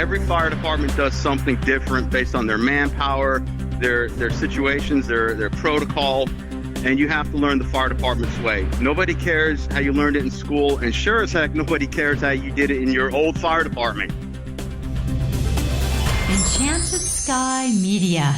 Every fire department does something different based on their manpower, their situations, their protocol, and you have to learn the fire department's way. Nobody cares how you learned it in school, and sure as heck, nobody cares how you did it in your old fire department. Enchanted Sky Media.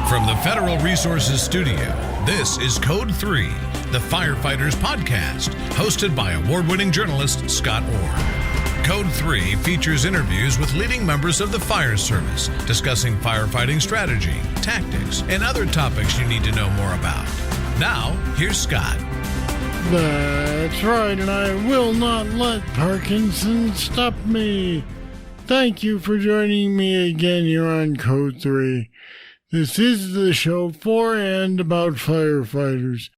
From the Federal Resources Studio, this is Code 3, the Firefighters podcast, hosted by award-winning journalist Scott Orr. Code 3 features interviews with leading members of the fire service, discussing firefighting strategy, tactics, and other topics you need to know more about. Now, here's Scott. That's right, and I will not let Parkinson stop me. Thank you for joining me again here on Code 3. This is the show for and about firefighters.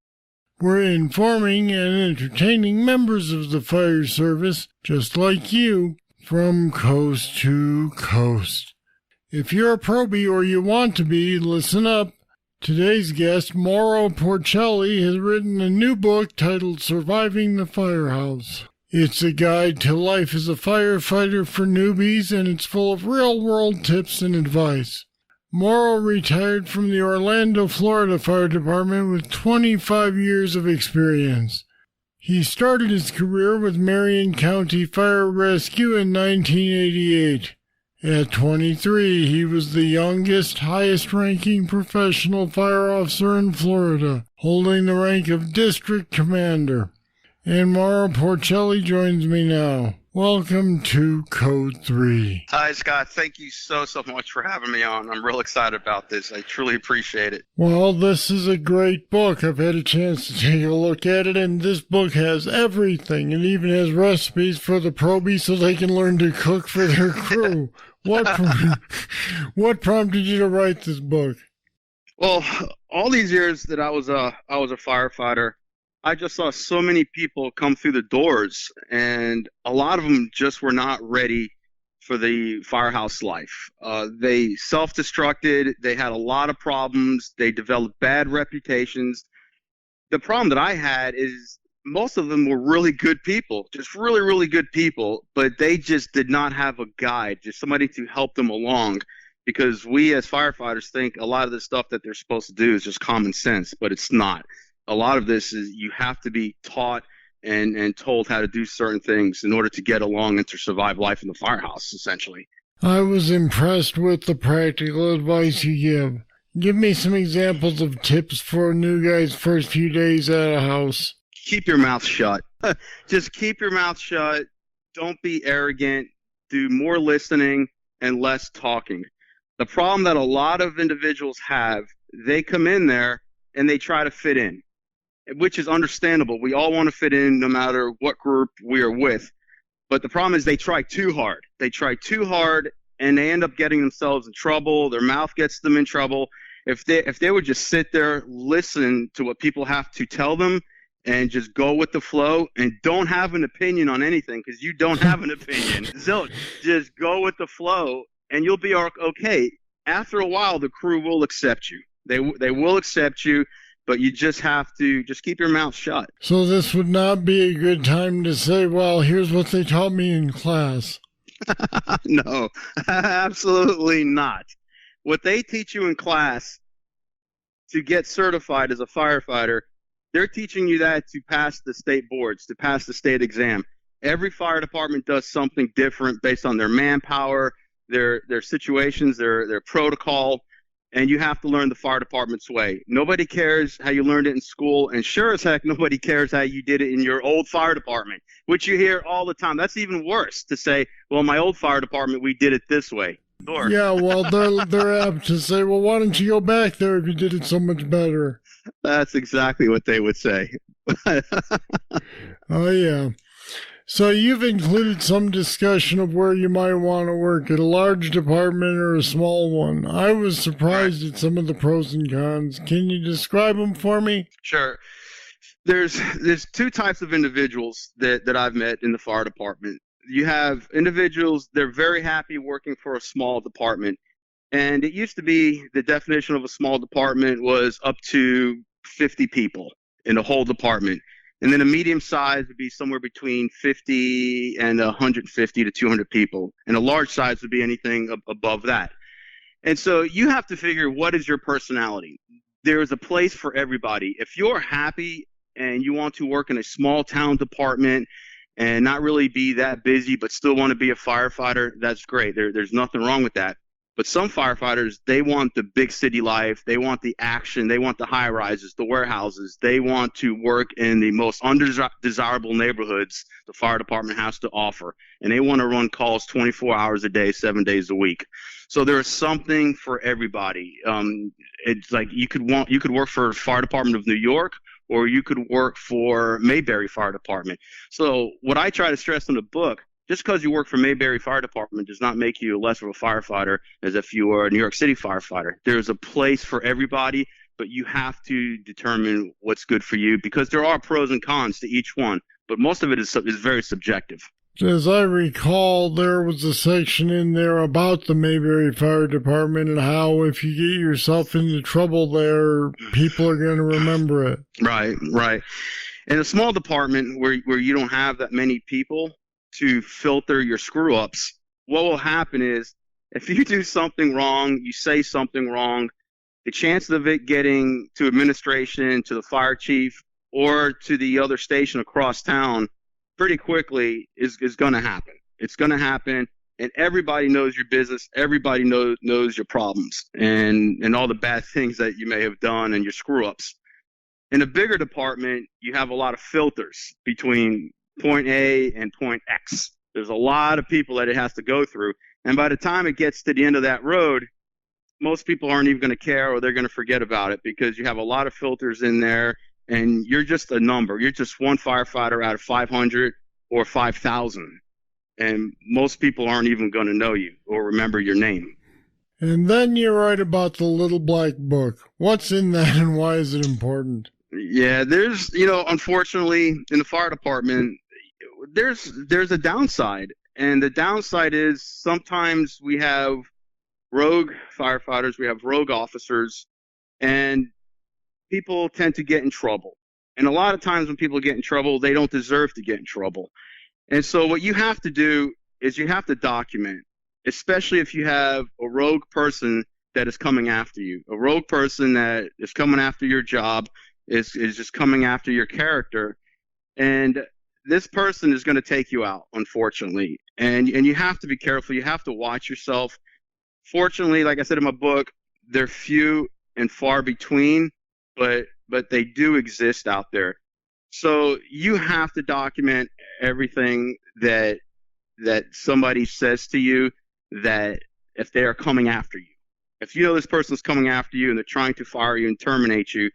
We're informing and entertaining members of the fire service, just like you, from coast to coast. If you're a probie or you want to be, listen up. Today's guest, Mauro Porcelli, has written a new book titled Surviving the Firehouse. It's a guide to life as a firefighter for newbies, and it's full of real-world tips and advice. Mauro retired from the Orlando, Florida Fire Department with 25 years of experience. He started his career with Marion County Fire Rescue in 1988. At 23, he was the youngest, highest-ranking professional fire officer in Florida, holding the rank of District Commander. And Mauro Porcelli joins me now. Welcome to Code 3. Hi, Scott. Thank you so much for having me on. I'm real excited about this. I truly appreciate it. Well, this is a great book. I've had a chance to take a look at it, and this book has everything. It even has recipes for the probie so they can learn to cook for their crew. What prompted you to write this book? Well, all these years that I was a firefighter, I just saw so many people come through the doors, and a lot of them just were not ready for the firehouse life. They self-destructed. They had a lot of problems. They developed bad reputations. The problem that I had is most of them were really good people, just really, really good people, but they just did not have a guide, just somebody to help them along, because we as firefighters think a lot of the stuff that they're supposed to do is just common sense, but it's not. A lot of this is you have to be taught and told how to do certain things in order to get along and to survive life in the firehouse, essentially. I was impressed with the practical advice you give. Give me some examples of tips for a new guy's first few days at a house. Keep your mouth shut. Just keep your mouth shut. Don't be arrogant. Do more listening and less talking. The problem that a lot of individuals have, they come in there and they try to fit in, which is understandable. We all want to fit in no matter what group we are with. But the problem is they try too hard. They try too hard, and they end up getting themselves in trouble. Their mouth gets them in trouble. If they would just sit there, listen to what people have to tell them, and just go with the flow and don't have an opinion on anything, because you don't have an opinion. So just go with the flow, and you'll be okay. After a while, the crew will accept you. They will accept you. But you just have to just keep your mouth shut. So this would not be a good time to say, well, here's what they taught me in class. No, absolutely not. What they teach you in class to get certified as a firefighter, they're teaching you that to pass the state boards, to pass the state exam. Every fire department does something different based on their manpower, their situations, their protocol. And you have to learn the fire department's way. Nobody cares how you learned it in school, and sure as heck, nobody cares how you did it in your old fire department, which you hear all the time. That's even worse, to say, well, in my old fire department, we did it this way. Sure. Yeah, well, they're apt to say, well, why don't you go back there if you did it so much better? That's exactly what they would say. Oh, yeah. So you've included some discussion of where you might want to work, at a large department or a small one. I was surprised at some of the pros and cons. Can you describe them for me? Sure. There's two types of individuals that I've met in the fire department. You have individuals, they're very happy working for a small department. And it used to be the definition of a small department was up to 50 people in the whole department. And then a medium size would be somewhere between 50 and 150 to 200 people. And a large size would be anything above that. And so you have to figure, what is your personality? There is a place for everybody. If you're happy and you want to work in a small town department and not really be that busy but still want to be a firefighter, that's great. There's nothing wrong with that. But some firefighters, they want the big city life. They want the action. They want the high rises, the warehouses. They want to work in the most undesirable neighborhoods the fire department has to offer. And they want to run calls 24 hours a day, 7 days a week. So there is something for everybody. It's like you could work for Fire Department of New York, or you could work for Mayberry Fire Department. So what I try to stress in the book, just because you work for Mayberry Fire Department does not make you less of a firefighter as if you were a New York City firefighter. There's a place for everybody, but you have to determine what's good for you, because there are pros and cons to each one, but most of it is very subjective. As I recall, there was a section in there about the Mayberry Fire Department and how if you get yourself into trouble there, people are going to remember it. Right. In a small department where you don't have that many people to filter your screw-ups, what will happen is if you do something wrong, you say something wrong, the chances of it getting to administration, to the fire chief, or to the other station across town pretty quickly is going to happen. It's going to happen, and everybody knows your business. Everybody knows your problems and all the bad things that you may have done and your screw-ups. In a bigger department, you have a lot of filters between point A and point X. There's a lot of people that it has to go through. And by the time it gets to the end of that road, most people aren't even going to care, or they're going to forget about it, because you have a lot of filters in there and you're just a number. You're just one firefighter out of 500 or 5,000. And most people aren't even going to know you or remember your name. And then you write about the little black book. What's in that and why is it important? Yeah, there's, unfortunately, in the fire department, there's a downside. And the downside is sometimes we have rogue firefighters, we have rogue officers, and people tend to get in trouble. And a lot of times when people get in trouble, they don't deserve to get in trouble. And so what you have to do is you have to document, especially if you have a rogue person that is coming after you, a rogue person that is coming after your job, is just coming after your character. And this person is going to take you out, unfortunately. And you have to be careful. You have to watch yourself. Fortunately, like I said in my book, they're few and far between, but they do exist out there. So you have to document everything that somebody says to you, that if they are coming after you. If you know this person's coming after you and they're trying to fire you and terminate you,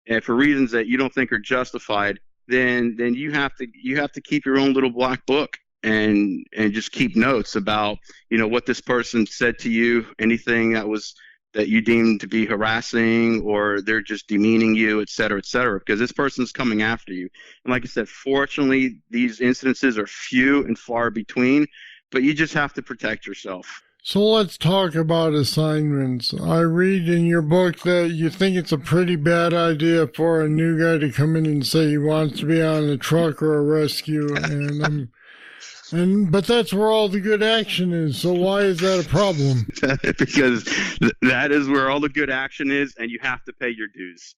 and for reasons that you don't think are justified, then you have to keep your own little black book and just keep notes about, what this person said to you, anything that you deemed to be harassing, or they're just demeaning you, et cetera, because this person's coming after you. And like I said, fortunately, these incidences are few and far between, but you just have to protect yourself. So let's talk about assignments. I read in your book that you think it's a pretty bad idea for a new guy to come in and say he wants to be on a truck or a rescue, but that's where all the good action is. So why is that a problem? Because that is where all the good action is, and you have to pay your dues.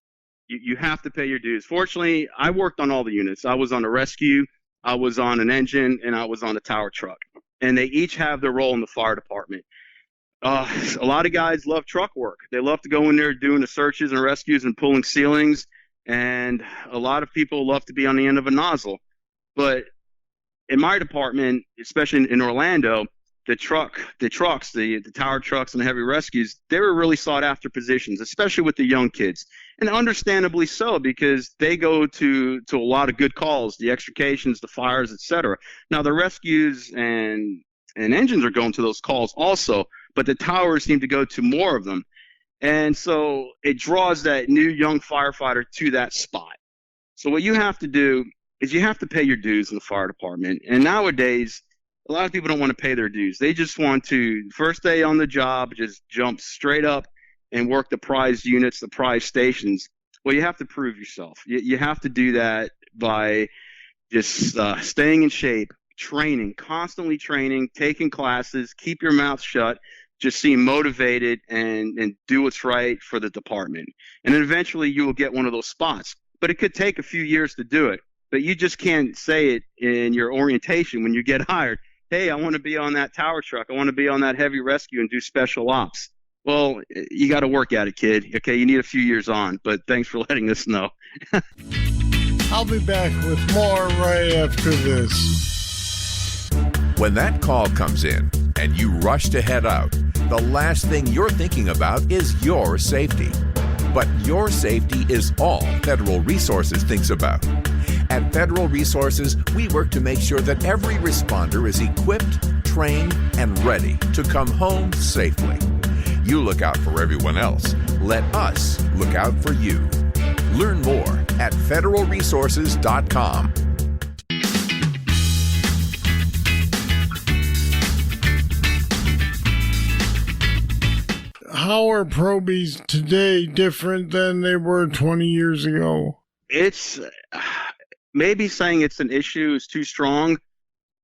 You have to pay your dues. Fortunately, I worked on all the units. I was on a rescue, I was on an engine, and I was on a tower truck. And they each have their role in the fire department. A lot of guys love truck work. They love to go in there doing the searches and rescues and pulling ceilings. And a lot of people love to be on the end of a nozzle. But in my department, especially in Orlando, the trucks, the tower trucks and the heavy rescues, they were really sought after positions, especially with the young kids. And understandably so, because they go to a lot of good calls, the extrications, the fires, etc. Now, the rescues and engines are going to those calls also, but the towers seem to go to more of them. And so it draws that new young firefighter to that spot. So what you have to do is you have to pay your dues in the fire department. And nowadays, A lot of people don't want to pay their dues. They just want to, first day on the job, just jump straight up and work the prize units, the prize stations. Well, you have to prove yourself. You have to do that by just staying in shape, training, constantly training, taking classes, keep your mouth shut, just seem motivated and do what's right for the department. And then eventually you will get one of those spots. But it could take a few years to do it. But you just can't say it in your orientation when you get hired. Hey, I want to be on that tower truck. I want to be on that heavy rescue and do special ops. Well, you got to work at it, kid. Okay, you need a few years on. But thanks for letting us know. I'll be back with more right after this. When that call comes in and you rush to head out, the last thing you're thinking about is your safety. But your safety is all Federal Resources thinks about. At Federal Resources, we work to make sure that every responder is equipped, trained, and ready to come home safely. You look out for everyone else. Let us look out for you. Learn more at federalresources.com. How are probies today different than they were 20 years ago? It's maybe saying it's an issue is too strong,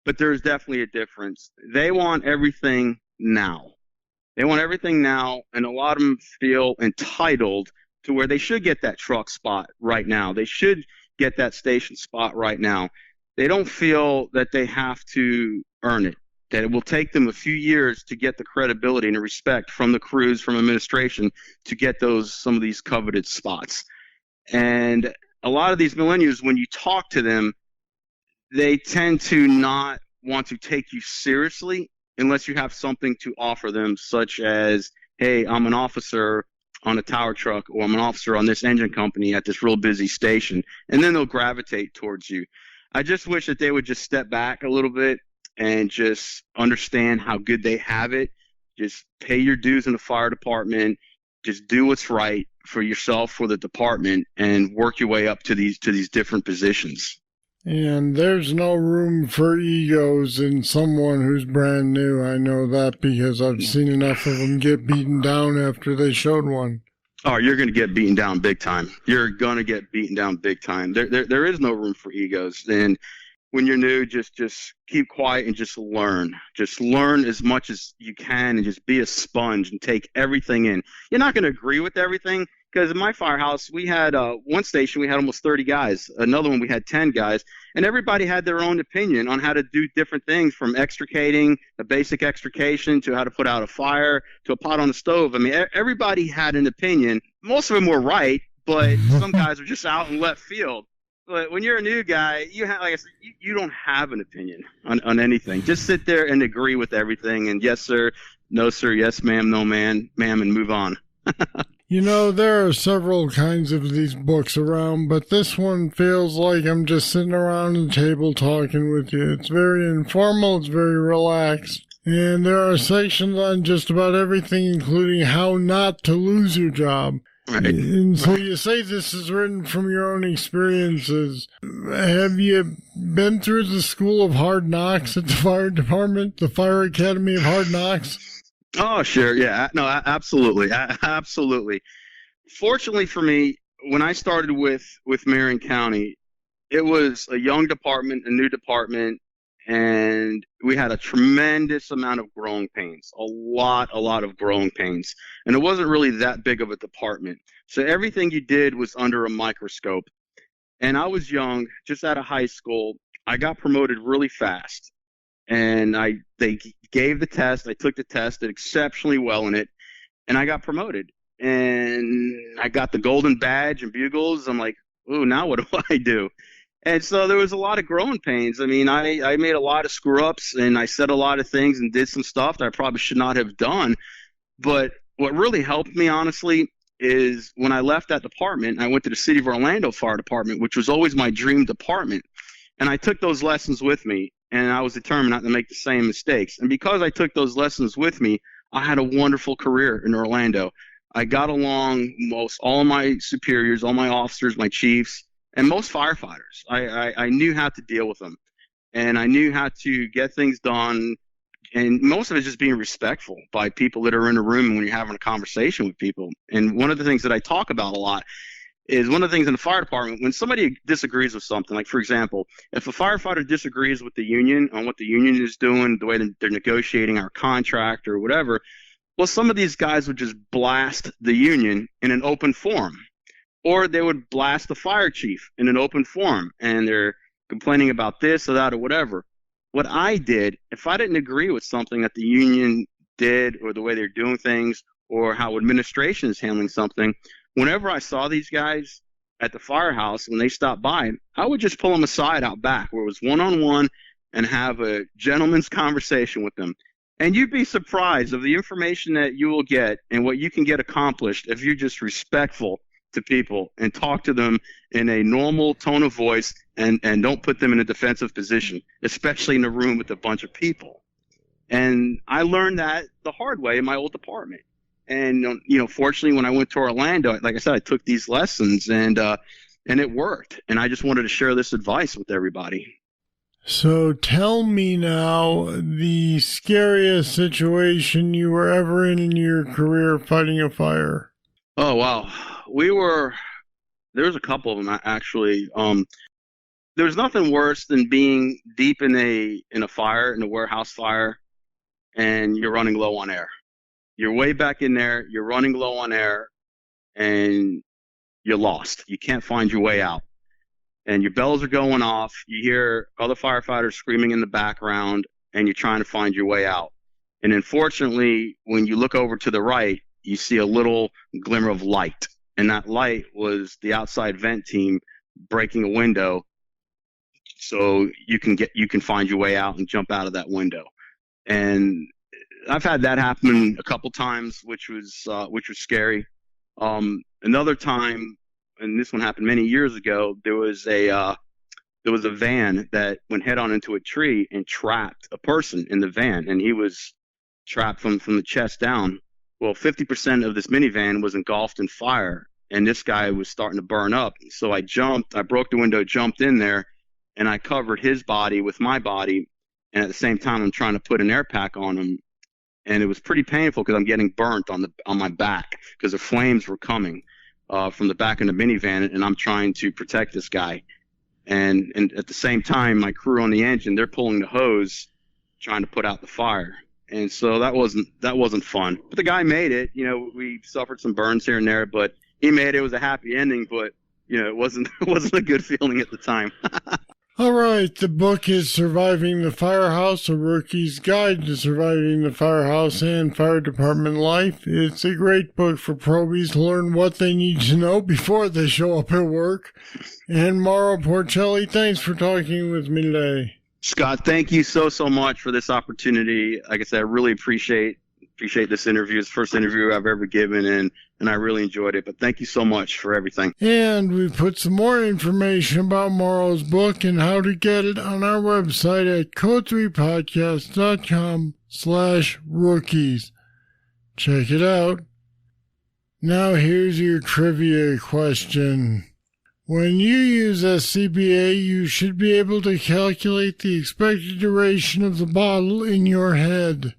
but there's definitely a difference. They want everything now. They want everything now, and a lot of them feel entitled to where they should get that truck spot right now. They should get that station spot right now. They don't feel that they have to earn it, that it will take them a few years to get the credibility and the respect from the crews, from administration, to get some of these coveted spots. And a lot of these millennials, when you talk to them, they tend to not want to take you seriously unless you have something to offer them, such as, hey, I'm an officer on a tower truck, or I'm an officer on this engine company at this real busy station, and then they'll gravitate towards you. I just wish that they would just step back a little bit and just understand how good they have it. Just pay your dues in the fire department. Just do what's right for yourself, for the department, and work your way up to these different positions. And there's no room for egos in someone who's brand new. I know that because I've seen enough of them get beaten down after they showed one. Oh, you're going to get beaten down big time. You're going to get beaten down big time. There is no room for egos. And when you're new, just keep quiet and just learn. Just learn as much as you can and just be a sponge and take everything in. You're not going to agree with everything, because in my firehouse, we had one station, we had almost 30 guys. Another one, we had 10 guys. And everybody had their own opinion on how to do different things, from extricating, a basic extrication, to how to put out a fire, to a pot on the stove. I mean, everybody had an opinion. Most of them were right, but some guys were just out in left field. But when you're a new guy, like I said, you don't have an opinion on anything. Just sit there and agree with everything. And yes, sir, no, sir, yes, ma'am, no, ma'am, and move on. You know, there are several kinds of these books around, but this one feels like I'm just sitting around the table talking with you. It's very informal, it's very relaxed, and there are sections on just about everything, including how not to lose your job. Right. And so you say this is written from your own experiences. Have you been through the School of Hard Knocks at the fire department, the Fire Academy of Hard Knocks? Oh, sure. Yeah. No, absolutely. Absolutely. Fortunately for me, when I started with Marion County, it was a young department, a new department, and we had a tremendous amount of growing pains, a lot of growing pains. And it wasn't really that big of a department. So everything you did was under a microscope. And I was young, just out of high school. I got promoted really fast. And they gave the test. I took the test, did exceptionally well in it, and I got promoted. And I got the golden badge and bugles. I'm like, ooh, now what do I do? And so there was a lot of growing pains. I mean, I made a lot of screw-ups, and I said a lot of things and did some stuff that I probably should not have done. But what really helped me, honestly, is when I left that department, I went to the City of Orlando Fire Department, which was always my dream department. And I took those lessons with me. And I was determined not to make the same mistakes. And because I took those lessons with me, I had a wonderful career in Orlando. I got along most all my superiors, all my officers, my chiefs, and most firefighters. I knew how to deal with them. and I knew how to get things done. And most of it's just being respectful by people that are in the room when you're having a conversation with people. And one of the things that I talk about a lot is one of the things in the fire department, when somebody disagrees with something, like, for example, if a firefighter disagrees with the union on what the union is doing, the way that they're negotiating our contract or whatever, well, some of these guys would just blast the union in an open forum, or they would blast the fire chief in an open forum, and they're complaining about this or that or whatever. What I did, if I didn't agree with something that the union did or the way they're doing things or how administration is handling something, whenever I saw these guys at the firehouse, when they stopped by, I would just pull them aside out back where it was one-on-one and have a gentleman's conversation with them. And you'd be surprised of the information that you will get and what you can get accomplished if you're just respectful to people and talk to them in a normal tone of voice and don't put them in a defensive position, especially in a room with a bunch of people. And I learned that the hard way in my old department. And, fortunately, when I went to Orlando, like I said, I took these lessons and it worked. And I just wanted to share this advice with everybody. So tell me now the scariest situation you were ever in your career fighting a fire. Oh, wow. There was a couple of them, actually. There was nothing worse than being deep in a fire, in a warehouse fire, and you're running low on air. You're way back in there, you're running low on air, and you're lost. You can't find your way out. And your bells are going off. You hear other firefighters screaming in the background, and you're trying to find your way out. And unfortunately, when you look over to the right, you see a little glimmer of light. And that light was the outside vent team breaking a window so you can find your way out and jump out of that window. And I've had that happen a couple times, which was scary. Another time, and this one happened many years ago, there was a van that went head on into a tree and trapped a person in the van, and he was trapped from the chest down. Well, 50% of this minivan was engulfed in fire, and this guy was starting to burn up. So I broke the window, jumped in there, and I covered his body with my body. And at the same time, I'm trying to put an air pack on him. And it was pretty painful because I'm getting burnt on my back because the flames were coming from the back of the minivan, and I'm trying to protect this guy. And at the same time, my crew on the engine, they're pulling the hose, trying to put out the fire. And so that wasn't fun. But the guy made it. We suffered some burns here and there, but he made it. It was a happy ending, but it wasn't a good feeling at the time. All right, the book is Surviving the Firehouse, A Rookie's Guide to Surviving the Firehouse and Fire Department Life. It's a great book for probies to learn what they need to know before they show up at work. And Mauro Porcelli, thanks for talking with me today. Scott, thank you so much for this opportunity. Like I said, I really appreciate this interview. It's the first interview I've ever given, and I really enjoyed it. But thank you so much for everything. And we've put some more information about Mauro's book and how to get it on our website at code3podcast.com/rookies. Check it out. Now here's your trivia question. When you use SCBA, you should be able to calculate the expected duration of the bottle in your head.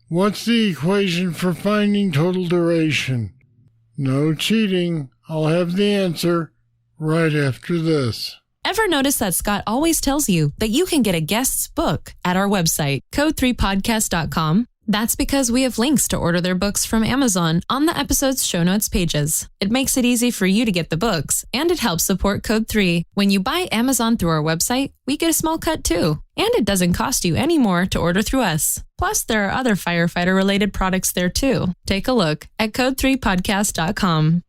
What's the equation for finding total duration? No cheating. I'll have the answer right after this. Ever notice that Scott always tells you that you can get a guest's book at our website, code3podcast.com? That's because we have links to order their books from Amazon on the episode's show notes pages. It makes it easy for you to get the books, and it helps support Code 3. When you buy Amazon through our website, we get a small cut too. And it doesn't cost you any more to order through us. Plus, there are other firefighter-related products there too. Take a look at code3podcast.com.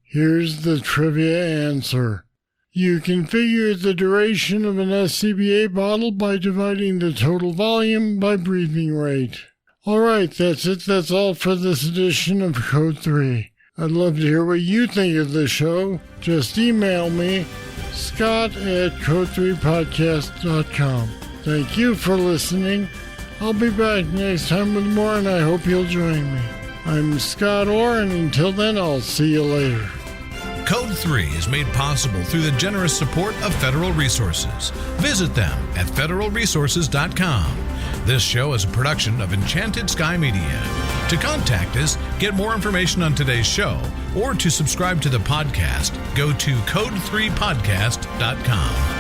Here's the trivia answer. You can figure the duration of an SCBA bottle by dividing the total volume by breathing rate. All right, that's it. That's all for this edition of Code 3. I'd love to hear what you think of the show. Just email me, scott@code3podcast.com. Thank you for listening. I'll be back next time with more, and I hope you'll join me. I'm Scott Orr, and until then, I'll see you later. Code 3 is made possible through the generous support of Federal Resources. Visit them at federalresources.com. This show is a production of Enchanted Sky Media. To contact us, get more information on today's show, or to subscribe to the podcast, go to code3podcast.com.